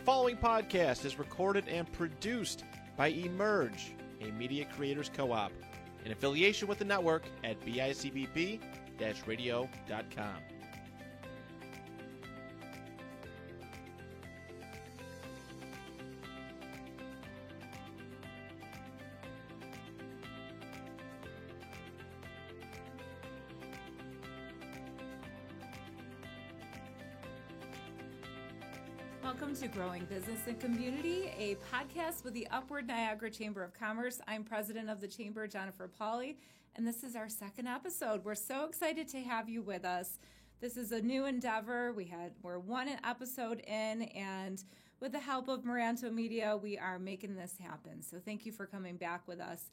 following podcast is recorded and produced by Emerge, a media creators co-op, in affiliation with the network at bicbp-radio.com. Welcome to Growing Business and Community, a podcast with the Upward Niagara Chamber of Commerce. I'm president of the Chamber, Jennifer Pauley, and this is our second episode. We're so excited to have you with us. This is a new endeavor. We're one episode in, and with the help of Moranto Media, we are making this happen. So thank you for coming back with us.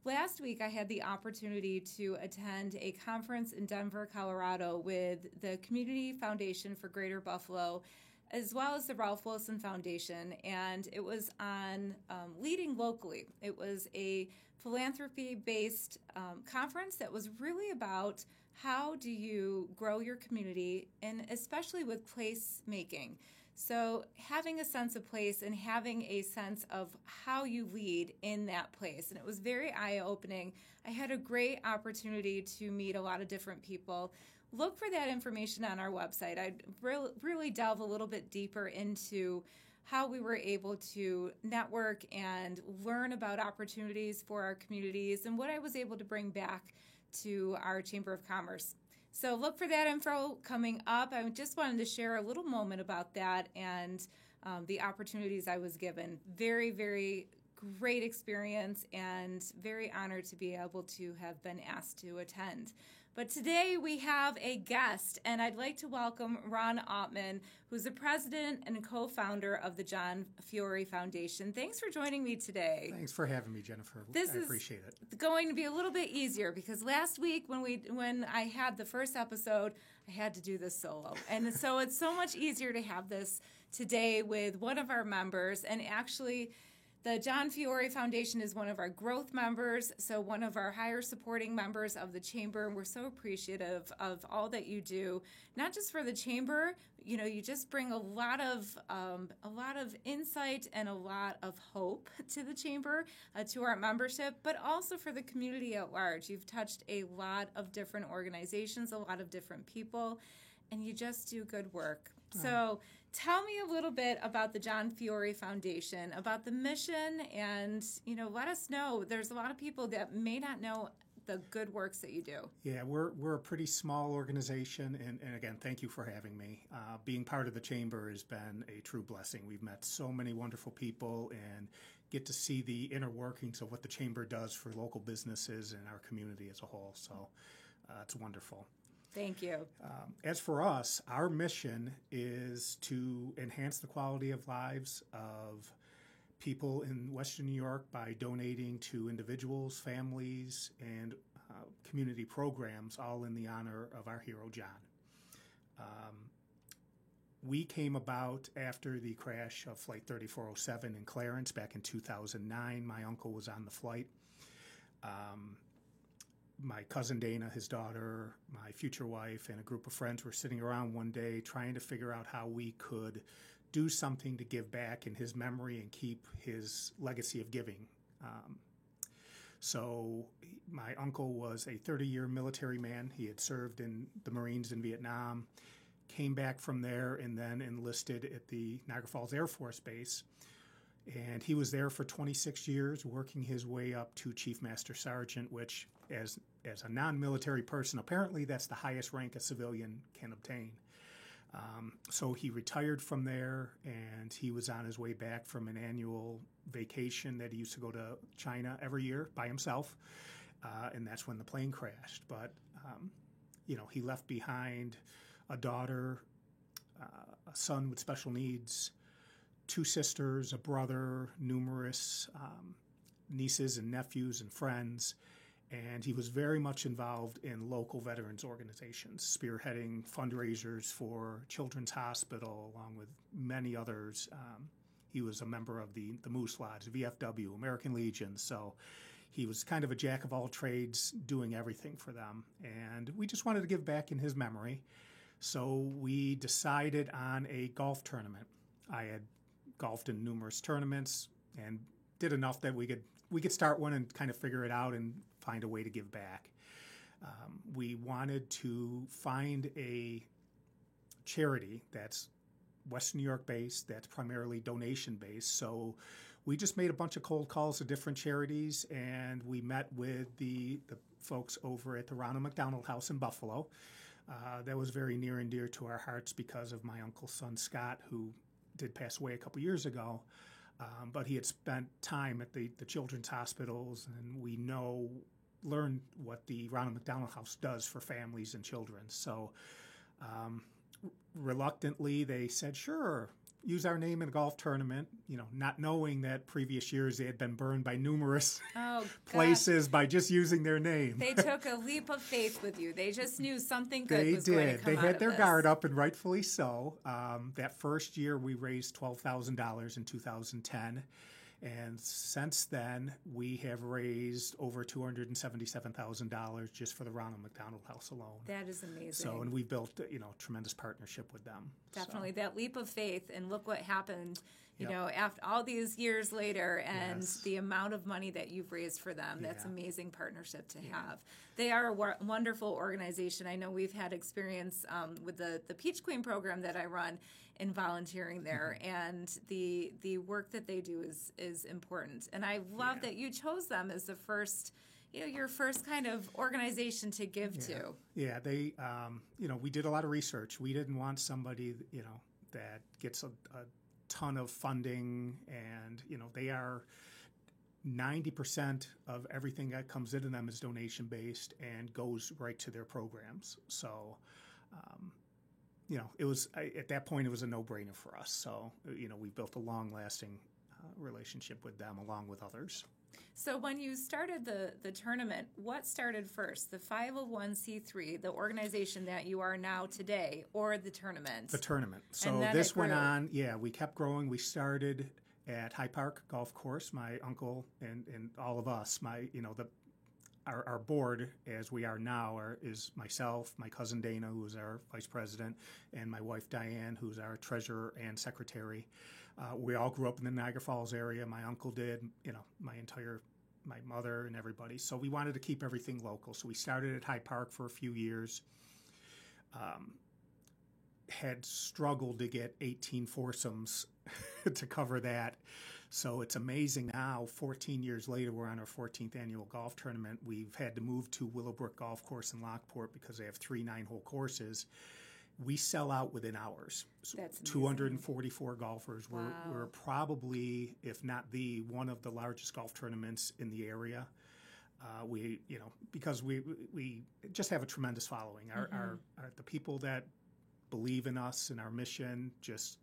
Last week, I had the opportunity to attend a conference in Denver, Colorado with the Community Foundation for Greater Buffalo, as well as the Ralph Wilson Foundation, and it was on leading locally. It was a philanthropy-based conference that was really about how do you grow your community, and especially with place making. So having a sense of place and having a sense of how you lead in that place. And it was very eye-opening. I had a great opportunity to meet a lot of different people. Look for that information on our website. I'd really delve a little bit deeper into how we were able to network and learn about opportunities for our communities and what I was able to bring back to our Chamber of Commerce. So look for that info coming up. I just wanted to share a little moment about that and the opportunities I was given. Very, very great experience and very honored to be able to have been asked to attend. But today we have a guest, and I'd like to welcome Ron Ottman, who's the president and co-founder of the John Fiore Foundation. Thanks for joining me today. Thanks for having me, Jennifer. I appreciate it. This is going to be a little bit easier because last week when I had the first episode, I had to do this solo. And so it's so much easier to have this today with one of our members, and actually the John Fiore Foundation is one of our growth members, so one of our higher supporting members of the Chamber, and we're so appreciative of all that you do, not just for the Chamber. You know, you just bring a lot of insight and a lot of hope to the Chamber, to our membership, but also for the community at large. You've touched a lot of different organizations, a lot of different people, and you just do good work. So tell me a little bit about the John Fiore Foundation, about the mission, and, let us know. There's a lot of people that may not know the good works that you do. Yeah, we're a pretty small organization, and again, thank you for having me. Being part of the Chamber has been a true blessing. We've met so many wonderful people and get to see the inner workings of what the Chamber does for local businesses and our community as a whole, so it's wonderful. Thank you. As for us, our mission is to enhance the quality of lives of people in Western New York by donating to individuals, families, and community programs, all in the honor of our hero, John. We came about after the crash of Flight 3407 in Clarence back in 2009. My uncle was on the flight. My cousin Dana, his daughter, my future wife, and a group of friends were sitting around one day trying to figure out how we could do something to give back in his memory and keep his legacy of giving. So my uncle was a 30-year military man. He had served in the Marines in Vietnam, came back from there, and then enlisted at the Niagara Falls Air Force Base. And he was there for 26 years, working his way up to Chief Master Sergeant, which, as a non-military person, apparently that's the highest rank a civilian can obtain. So he retired from there, and he was on his way back from an annual vacation that he used to go to China every year by himself, and that's when the plane crashed. But, he left behind a daughter, a son with special needs, 2 sisters, a brother, numerous nieces and nephews and friends, and he was very much involved in local veterans organizations, spearheading fundraisers for Children's Hospital, along with many others. He was a member of the Moose Lodge, VFW, American Legion, so he was kind of a jack of all trades, doing everything for them, and we just wanted to give back in his memory. So we decided on a golf tournament. I had golfed in numerous tournaments and did enough that we could start one and kind of figure it out and find a way to give back. We wanted to find a charity that's Western New York based, that's primarily donation based. So we just made a bunch of cold calls to different charities, and we met with the folks over at the Ronald McDonald House in Buffalo. That was very near and dear to our hearts because of my uncle's son, Scott, who did pass away a couple years ago. But he had spent time at the children's hospitals, and we learned what the Ronald McDonald House does for families and children. So reluctantly, they said, sure, use our name in a golf tournament, not knowing that previous years they had been burned by numerous places by just using their name. They took a leap of faith with you. They just knew something good was going to come They out had of their this. guard up, and rightfully so. That first year, we raised $12,000 in 2010. And since then, we have raised over $277,000 just for the Ronald McDonald House alone. That is amazing. So, and we've built, tremendous partnership with them. Definitely that leap of faith, and look what happened, Yep. after all these years later, and Yes. the amount of money that you've raised for them. That's Yeah. amazing partnership to have. They are a wonderful organization. I know we've had experience with the Peach Queen program that I run in volunteering there, and the work that they do is important. And I love that you chose them as the first, your first kind of organization to give to. Yeah, they, we did a lot of research. We didn't want somebody, that gets a ton of funding, and, they are 90% of everything that comes into them is donation based and goes right to their programs. So, it was at that point it was a no-brainer for us. So, we built a long-lasting relationship with them along with others. So when you started the tournament, what started first, the 501c3, the organization that you are now today, or the tournament? The tournament. So And then this it grew. went on. Yeah, we kept growing. We started at High Park Golf Course. My uncle and all of us, our board, as we are now, is myself, my cousin Dana, who is our vice president, and my wife Diane, who's our treasurer and secretary. We all grew up in the Niagara Falls area. My uncle did, my mother and everybody. So we wanted to keep everything local. So we started at High Park for a few years. Had struggled to get 18 foursomes to cover that. So it's amazing now, 14 years later, we're on our 14th annual golf tournament. We've had to move to Willowbrook Golf Course in Lockport because they have 3 9-hole courses. We sell out within hours. So That's amazing. 244 golfers. Wow. We're probably, if not one of the largest golf tournaments in the area. Because we just have a tremendous following. Our the people that believe in us and our mission just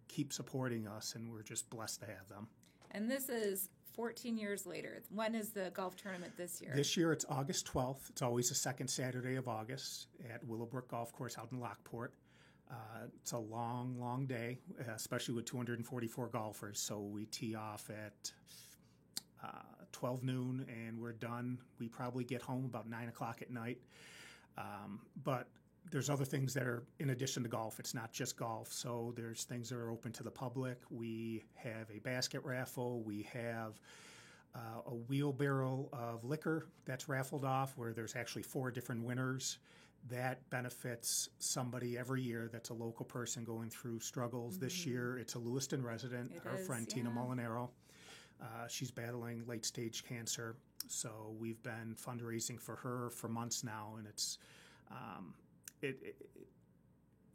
keep supporting us, and we're just blessed to have them. And this is 14 years later. When is the golf tournament this year? This year it's August 12th. It's always the second Saturday of August at Willowbrook Golf Course out in Lockport. It's a long, long day, especially with 244 golfers. So we tee off at 12 noon, and we're done. We probably get home about 9 o'clock at night. But there's other things that are in addition to golf. It's not just golf. So there's things that are open to the public. We have a basket raffle. We have a wheelbarrow of liquor that's raffled off, where there's actually 4 different winners. That benefits somebody every year that's a local person going through struggles. This year it's a Lewiston resident, our friend Tina Molinaro. She's battling late-stage cancer. So we've been fundraising for her for months now, and it's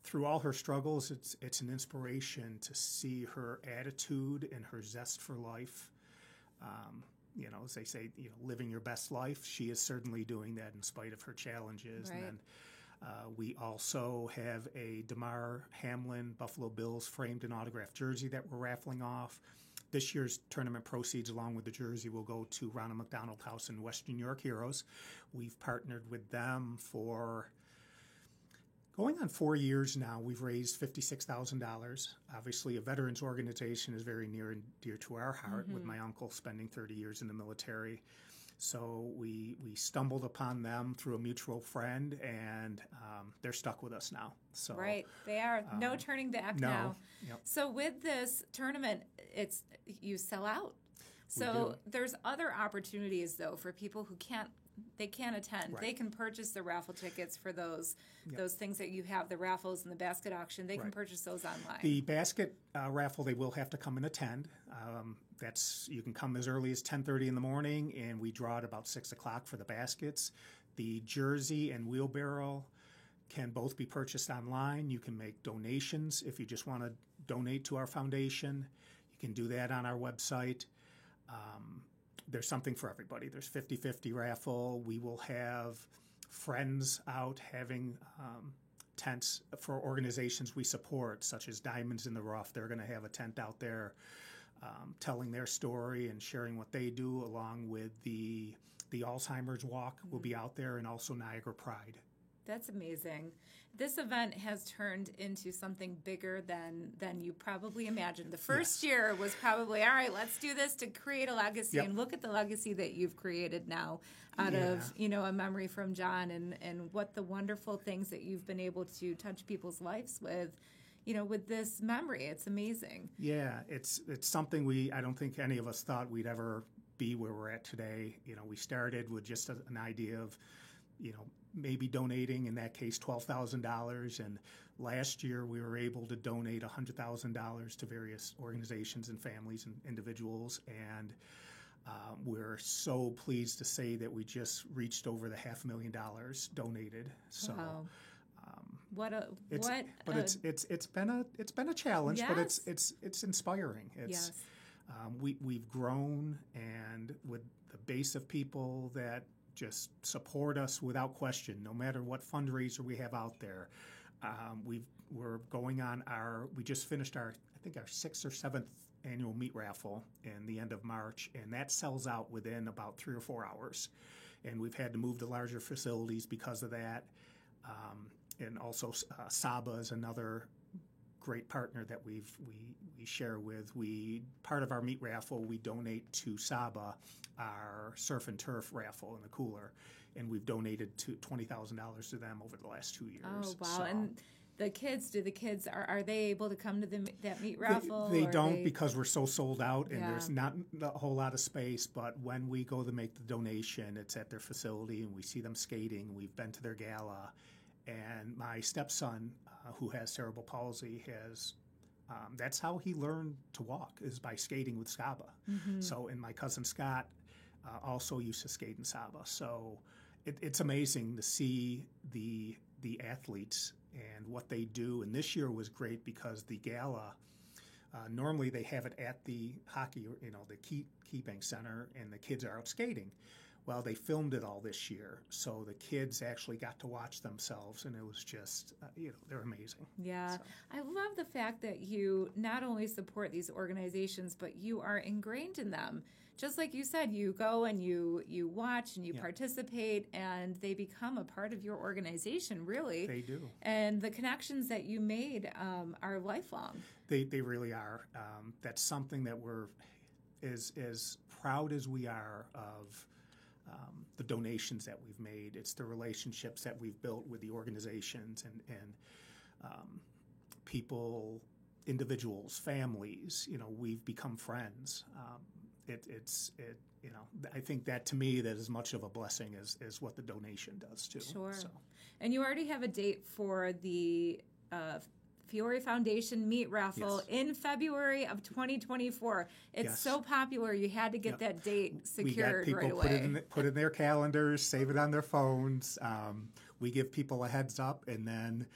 through all her struggles, it's an inspiration to see her attitude and her zest for life. As they say, living your best life. She is certainly doing that in spite of her challenges. Right. And then we also have a DeMar Hamlin Buffalo Bills framed and autographed jersey that we're raffling off. This year's tournament proceeds, along with the jersey, will go to Ronald McDonald House and Western New York Heroes. We've partnered with them for going on 4 years now. We've raised $56,000. Obviously, a veterans organization is very near and dear to our heart, with my uncle spending 30 years in the military. So we stumbled upon them through a mutual friend, and they're stuck with us now. So Right, they are. No turning back no. now. Yep. So with this tournament, you sell out. So there's other opportunities though for people who can't attend. Right. They can purchase the raffle tickets for those things that you have, the raffles and the basket auction. They can purchase those online. The basket raffle, they will have to come and attend. You can come as early as 10:30 in the morning, and we draw at about 6 o'clock for the baskets. The jersey and wheelbarrow can both be purchased online. You can make donations if you just want to donate to our foundation. You can do that on our website. There's something for everybody. There's 50-50 raffle. We will have friends out having tents for organizations we support, such as Diamonds in the Rough. They're going to have a tent out there telling their story and sharing what they do, along with the Alzheimer's Walk will be out there, and also Niagara Pride. That's amazing. This event has turned into something bigger than you probably imagined. The first year was probably, all right, let's do this to create a legacy. And look at the legacy that you've created now out of, a memory from John and what the wonderful things that you've been able to touch people's lives with, with this memory. It's amazing. Yeah, it's something I don't think any of us thought we'd ever be where we're at today. We started with just an idea of, maybe donating, in that case, $12,000. And last year we were able to donate $100,000 to various organizations and families and individuals. And we're so pleased to say that we just reached over the $500,000 donated. So, wow. It's been a challenge, yes. but it's inspiring. We've grown, and with the base of people that just support us without question, no matter what fundraiser we have out there. We're going on we just finished our 6th or 7th annual meat raffle in the end of March, and that sells out within about 3 or 4 hours. And we've had to move to larger facilities because of that. And also Saba is another great partner that we share with. Part of our meat raffle, we donate to Saba our surf and turf raffle in the cooler, and we've donated to $20,000 to them over the last 2 years. Oh wow! So, and the kids, are they able to come to that meat raffle? They don't, because we're so sold out, and there's not a whole lot of space. But when we go to make the donation, it's at their facility, and we see them skating. We've been to their gala, and my stepson, who has cerebral palsy, that's how he learned to walk, is by skating with Saba. Mm-hmm. So, and my cousin Scott also used to skate in Saba. So it's amazing to see the athletes and what they do. And this year was great because the gala, normally they have it at the hockey, the KeyBank Center, and the kids are out skating. Well, they filmed it all this year, so the kids actually got to watch themselves, and it was just, they're amazing. Yeah. So. I love the fact that you not only support these organizations, but you are ingrained in them. Just like you said, you go and you watch and you participate, and they become a part of your organization, really. They do. And the connections that you made are lifelong. They really are. That's something that we're as proud as we are of. The donations that we've made. It's the relationships that we've built with the organizations and people, individuals, families. We've become friends. I think that, to me, that is as much of a blessing as what the donation does too. Sure. So. And you already have a date for the Fiore Foundation meat raffle in February of 2024. It's so popular, you had to get that date secured right away. We got people put in their calendars, save it on their phones. We give people a heads up, and then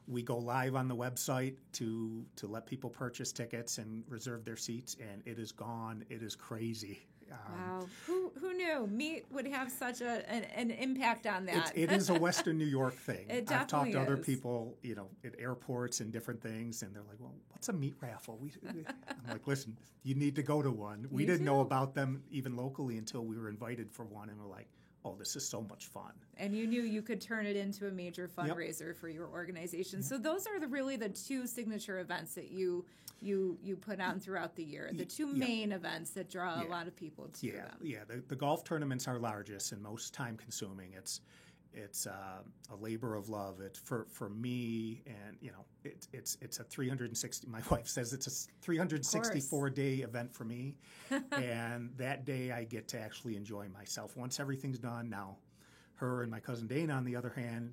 we go live on the website to let people purchase tickets and reserve their seats, and it is gone. It is crazy. Wow. Who knew meat would have such an impact on that? It is a Western New York thing. It definitely I've talked to other is. people, at airports and different things, and they're like, well, what's a meat raffle? I'm like, listen, you need to go to one. We didn't know about them even locally until we were invited for one, and we're like, oh, this is so much fun. And you knew you could turn it into a major fundraiser for your organization. So those are really the two signature events that you put on throughout the year, the two main events that draw a lot of people to them. Yeah, the golf tournaments are largest and most time consuming. It's a labor of love. It's for me, and it's a 360. My wife says it's a 364-day event for me, and that day I get to actually enjoy myself. Once everything's done, now her and my cousin Dana, on the other hand,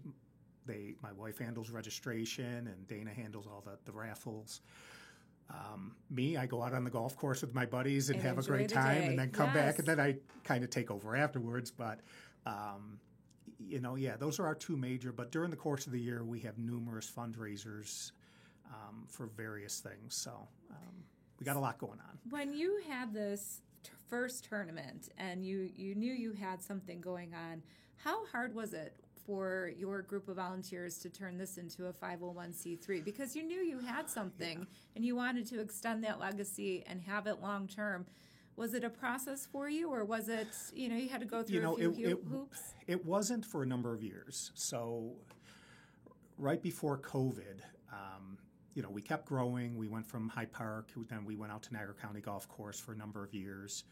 my wife handles registration and Dana handles all the raffles. Me, I go out on the golf course with my buddies and have a great time, and then come back, and then I kind of take over afterwards. But those are our two major. But during the course of the year, we have numerous fundraisers for various things. So we got a lot going on. When you had this first tournament and you knew you had something going on, how hard was it for your group of volunteers to turn this into a 501c3? Because you knew you had something and you wanted to extend that legacy and have it long term. Was it a process for you, or was it, you had to go through a few hoops? It wasn't for a number of years. So right before COVID, we kept growing. We went from Hyde Park, then we went out to Niagara County Golf Course for a number of years.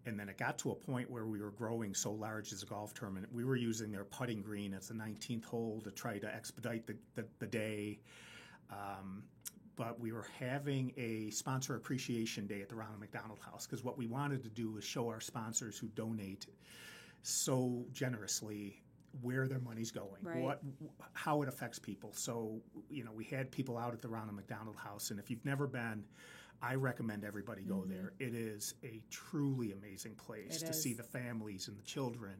And then it got to a point where we were growing so large as a golf tournament. We were using their putting green as the 19th hole to try to expedite the day. But we were having a sponsor appreciation day at the Ronald McDonald House, because what we wanted to do was show our sponsors who donate so generously where their money's going, how it affects people. So, we had people out at the Ronald McDonald House, and if you've never been, I recommend everybody go there. It is a truly amazing place to see the families and the children.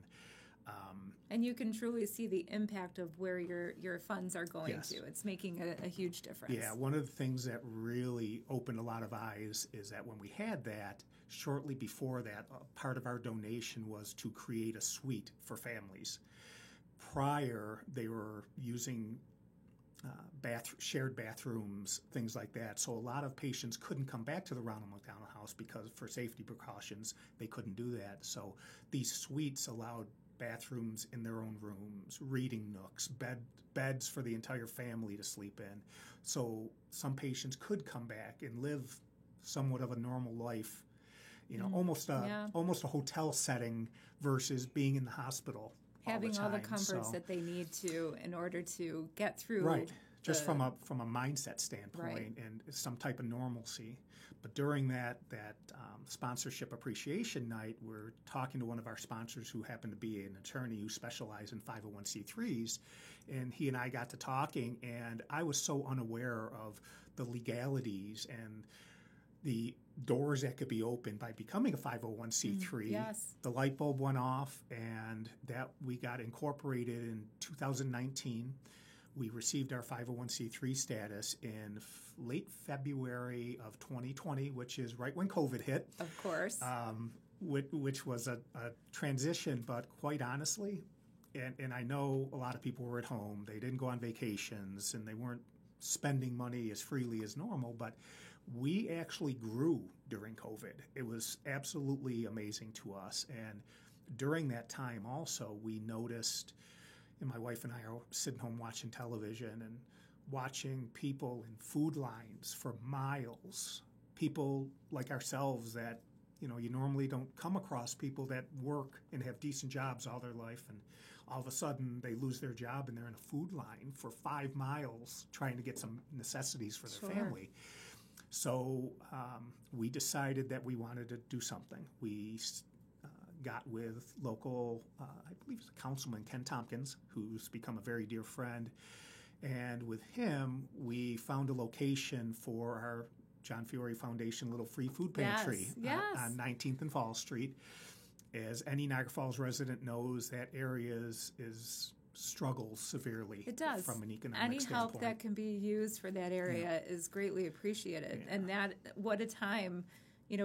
And you can truly see the impact of where your funds are going to. It's making a huge difference. Yeah, one of the things that really opened a lot of eyes is that when we had that, shortly before that, part of our donation was to create a suite for families. Prior, they were using shared bathrooms, things like that. So a lot of patients couldn't come back to the Ronald McDonald House because for safety precautions, they couldn't do that. So these suites allowed bathrooms in their own rooms, reading nooks, beds for the entire family to sleep in. So some patients could come back and live somewhat of a normal life, almost a hotel setting versus being in the hospital. Having all the comforts that they need to in order to get through. Right, just from a mindset standpoint and some type of normalcy. But during that sponsorship appreciation night, we're talking to one of our sponsors who happened to be an attorney who specialized in 501c3s, and he and I got to talking, and I was so unaware of the legalities and the doors that could be opened by becoming a 501c3. Yes. The light bulb went off, and that we got incorporated in 2019. We received our 501c3 status in late February of 2020, which is right when COVID hit. Of course. Which was a transition, but quite honestly, and I know a lot of people were at home. They didn't go on vacations, and they weren't spending money as freely as normal, but we actually grew during COVID. It was absolutely amazing to us. And during that time also, we noticed, and my wife and I are sitting home watching television and watching people in food lines for miles, people like ourselves that, you normally don't come across, people that work and have decent jobs all their life, and all of a sudden they lose their job and they're in a food line for 5 miles trying to get some necessities for their family. So we decided that we wanted to do something. We got with local, I believe it's a councilman, Ken Tompkins, who's become a very dear friend. And with him, we found a location for our John Fiore Foundation little free food pantry on 19th and Fall Street. As any Niagara Falls resident knows, that area is struggles severely. It does. From an economic Any standpoint. help that can be used for that area is greatly appreciated. And that, what a time,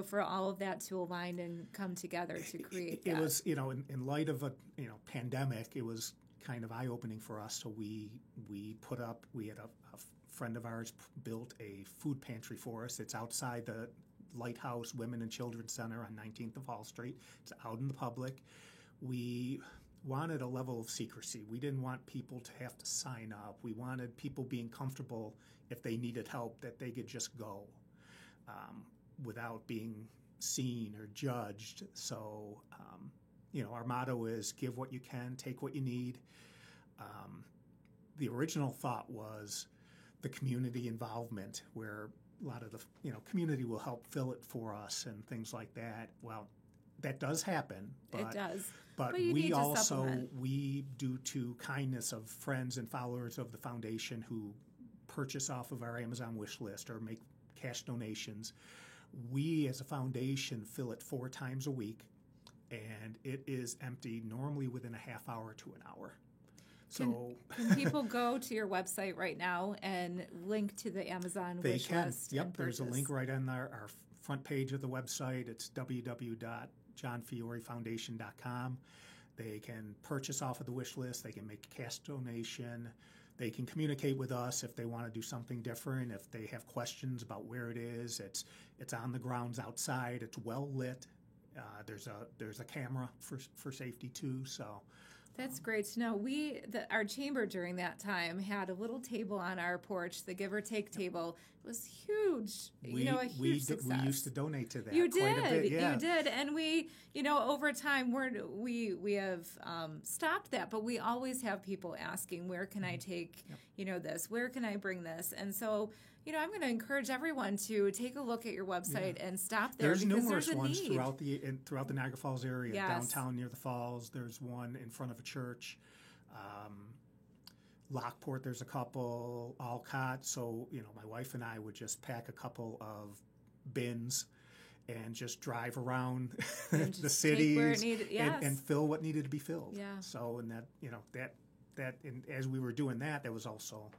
for all of that to align and come together to create that. It was, in light of a, pandemic, it was kind of eye-opening for us. So we had a friend of ours built a food pantry for us. It's outside the Lighthouse Women and Children's Center on 19th and Fall Street. It's out in the public. We wanted a level of secrecy. We didn't want people to have to sign up. We wanted people being comfortable if they needed help that they could just go without being seen or judged. So, our motto is give what you can, take what you need. The original thought was the community involvement, where a lot of the community will help fill it for us and things like that. Well, that does happen. But, it does. But we also, due to kindness of friends and followers of the foundation who purchase off of our Amazon wish list or make cash donations, we as a foundation fill it 4 times a week, and it is empty normally within a half hour to an hour. So can people go to your website right now and link to the Amazon wish list? Yep, there's a link right on our front page of the website. It's www.johnfiorefoundation.com. They can purchase off of the wish list. They can make a cash donation. They can communicate with us if they want to do something different. If they have questions about where it is, it's on the grounds outside. It's well lit. There's a camera for safety too. So. That's great to know. Our chamber during that time had a little table on our porch, the give or take table. It was huge, a huge success. We used to donate to that. You did, quite a bit, yeah. You did, and we, over time we have stopped that, but we always have people asking, where can I take, this? Where can I bring this? And so. I'm going to encourage everyone to take a look at your website and stop there. There's numerous there's a ones need. throughout the Niagara Falls area, yes. Downtown near the falls. There's one in front of a church. Lockport, there's a couple. Alcott. So my wife and I would just pack a couple of bins and just drive around the cities and fill what needed to be filled. Yeah. So and that and as we were doing that, there was also.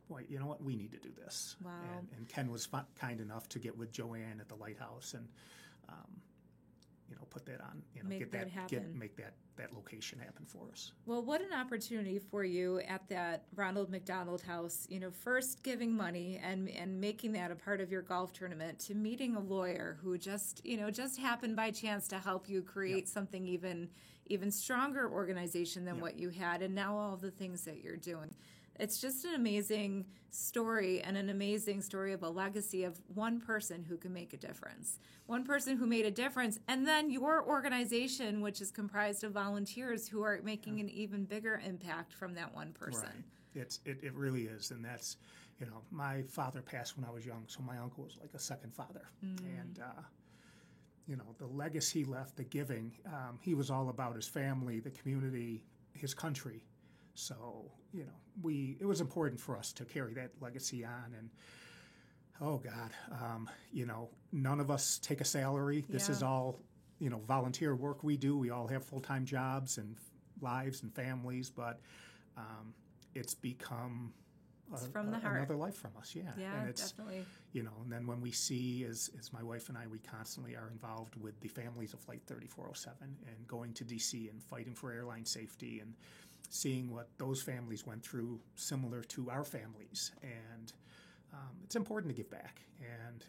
Boy, you know what? We need to do this. Wow. And Ken was kind enough to get with Joanne at the Lighthouse and, put that on, make that happen. Make that location happen for us. Well, what an opportunity for you at that Ronald McDonald House, first giving money and making that a part of your golf tournament, to meeting a lawyer who just happened by chance to help you create something even stronger organization than what you had, and now all the things that you're doing. It's just an amazing story, and an amazing story of a legacy of one person who can make a difference. One person who made a difference, and then your organization, which is comprised of volunteers who are making an even bigger impact from that one person. Right. It really is, and that's, my father passed when I was young, so my uncle was like a second father. And, the legacy he left, the giving, he was all about his family, the community, his country. So, it was important for us to carry that legacy on. And, oh, God, none of us take a salary. This is all, volunteer work we do. We all have full-time jobs and lives and families, but it's become from the heart. Another life from us, yeah. Yeah, and it's, definitely. And then when we see, as my wife and I, we constantly are involved with the families of Flight 3407 and going to D.C. and fighting for airline safety and seeing what those families went through, similar to our families. And it's important to give back. And,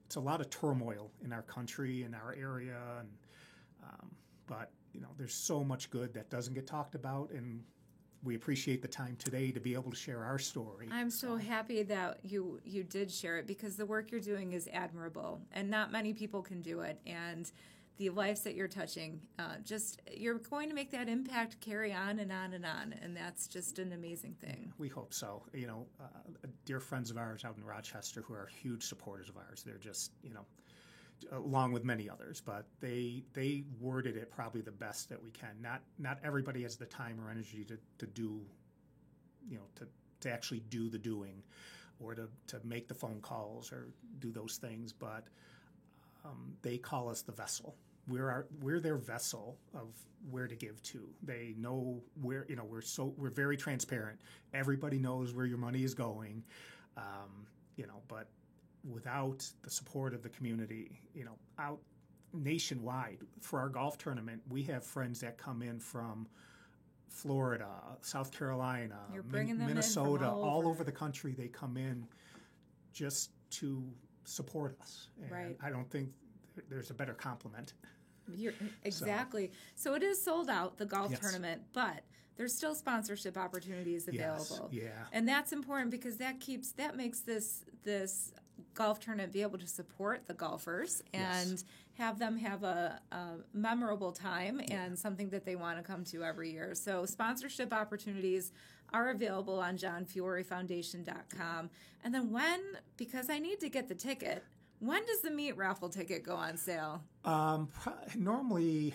it's a lot of turmoil in our country, in our area. And but, there's so much good that doesn't get talked about. And we appreciate the time today to be able to share our story. I'm so happy that you did share it, because the work you're doing is admirable. And not many people can do it. And the lives that you're touching, you're going to make that impact carry on and on and on, and that's just an amazing thing. We hope so. Dear friends of ours out in Rochester who are huge supporters of ours, they're just, along with many others, but they worded it probably the best that we can. Not everybody has the time or energy to do, to actually do the doing, or to make the phone calls or do those things, but they call us the vessel. We're their vessel of where to give to. They know where, we're very transparent. Everybody knows where your money is going, but without the support of the community, out nationwide for our golf tournament, we have friends that come in from Florida, South Carolina, Minnesota, all over the country. They come in just to support us. And right. I don't think there's a better compliment. Exactly. So it is sold out, the golf Yes. tournament, but there's still sponsorship opportunities available. Yes, yeah. And that's important because that makes this golf tournament be able to support the golfers and have them have a memorable time and something that they want to come to every year. So sponsorship opportunities are available on JohnFioreFoundation.com. And then because I need to get the ticket, when does the meat raffle ticket go on sale? Normally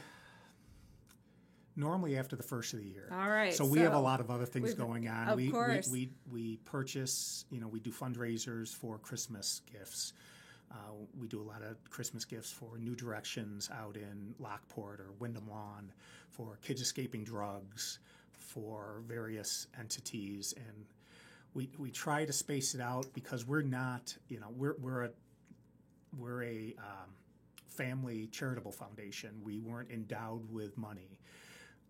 after the first of the year. All right. So we have a lot of other things going on. Of course. We purchase, we do fundraisers for Christmas gifts. We do a lot of Christmas gifts for New Directions out in Lockport or Wyndham Lawn, for Kids Escaping Drugs, for various entities. And we try to space it out because we're not, we're a family charitable foundation. We weren't endowed with money.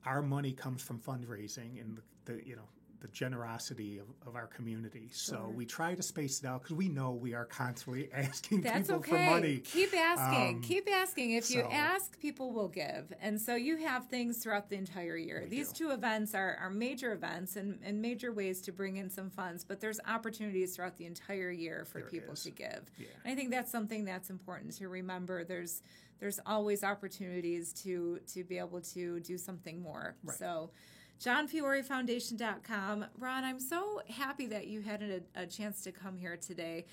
Our money comes from fundraising and the generosity of our community. Sure. So we try to space it out because we know we are constantly asking That's people okay. for money. Keep asking. Keep asking. If you so- ask, people will give. And so you have things throughout the entire year. These two events are major events and major ways to bring in some funds, but there's opportunities throughout the entire year for people to give. Yeah. And I think that's something that's important to remember. There's always opportunities to be able to do something more. Right. So JohnFioreFoundation.com. Ron, I'm so happy that you had a chance to come here today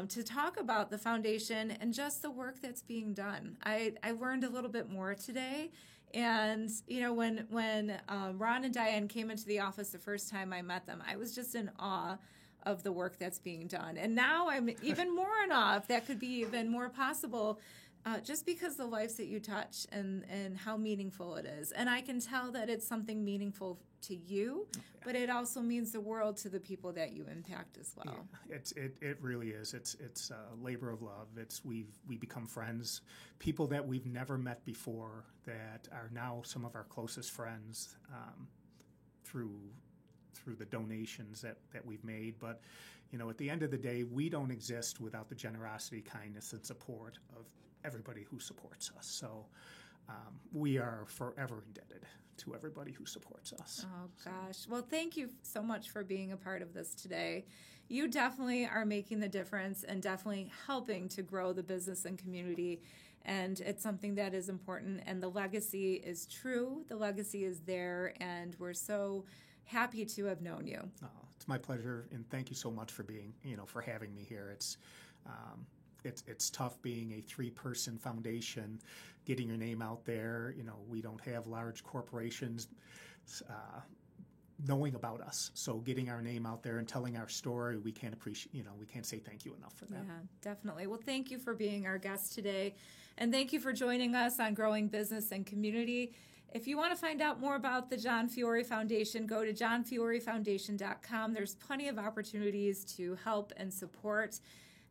to talk about the foundation and just the work that's being done. I learned a little bit more today. And, when Ron and Diane came into the office the first time I met them, I was just in awe of the work that's being done. And now I'm even more in awe if that could be even more possible. Just because the lives that you touch and how meaningful it is. And I can tell that it's something meaningful to you, but it also means the world to the people that you impact as well. Yeah, it really is. It's a labor of love. We become friends, people that we've never met before that are now some of our closest friends through the donations that we've made. But, at the end of the day, we don't exist without the generosity, kindness, and support of everybody who supports us. So we are forever indebted to everybody who supports us. Oh, gosh. Well, thank you so much for being a part of this today. You definitely are making the difference and definitely helping to grow the business and community. And it's something that is important. And the legacy is true. The legacy is there. And we're so happy to have known you. Oh, it's my pleasure. And thank you so much for for having me here. It's tough being a 3-person foundation, getting your name out there. We don't have large corporations knowing about us. So getting our name out there and telling our story, we can't say thank you enough for that. Yeah, definitely. Well, thank you for being our guest today. And thank you for joining us on Growing Business and Community. If you want to find out more about the John Fiore Foundation, go to JohnFioreFoundation.com. There's plenty of opportunities to help and support.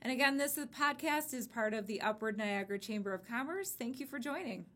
And again, this podcast is part of the Upward Niagara Chamber of Commerce. Thank you for joining.